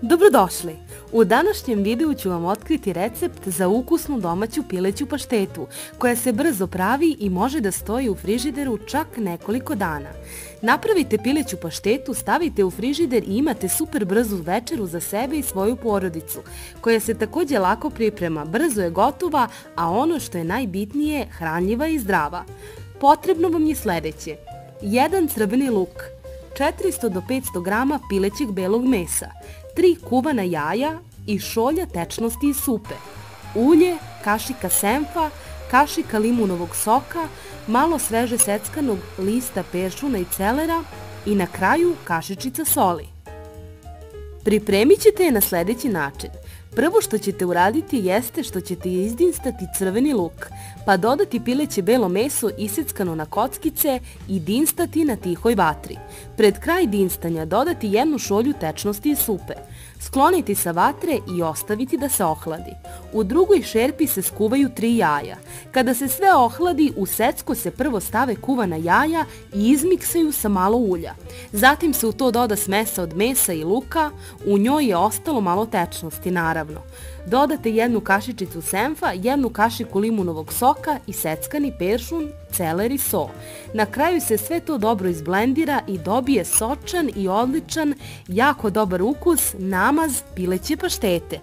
Dobrodošli! U današnjem videu ću vam otkriti recept za ukusnu domaću pileću paštetu, koja se brzo pravi i može da stoji u frižideru čak nekoliko dana. Napravite pileću paštetu, stavite u frižider i imate super brzu večeru za sebe i svoju porodicu, koja se također lako priprema, brzo je gotova, a ono što je najbitnije, hranljiva i zdrava. Potrebno vam je sledeće: 1 crveni luk, 400 do 500 grama pilećeg belog mesa, 3 kuvana jaja i šolja tečnosti iz supe, ulje, kašika senfa, kašika limunovog soka, malo sveže seckanog lista peršuna i celera i na kraju kašičica soli. Pripremit ćete je na sledeći način. Prvo što ćete uraditi jeste što ćete izdinstati crveni luk, pa dodati pileće belo meso iseckano na kockice i dinstati na tihoj vatri. Pred kraj dinstanja dodati 1 šolju tečnosti iz supe. Skloniti sa vatre i ostaviti da se ohladi. U drugoj šerpi se skuvaju 3 jaja. Kada se sve ohladi, u secko se prvo stave kuvana jaja i izmiksaju sa malo ulja. Zatim se u to doda smesa od mesa i luka, u njoj je ostalo malo tečnosti naravno. Dodate 1 kašičicu senfa, 1 kašiku limunovog soka i seckani peršun, celer i so. Na kraju se sve to dobro izblendira i dobije sočan i odličan, jako dobar ukus, namaz pileće paštete.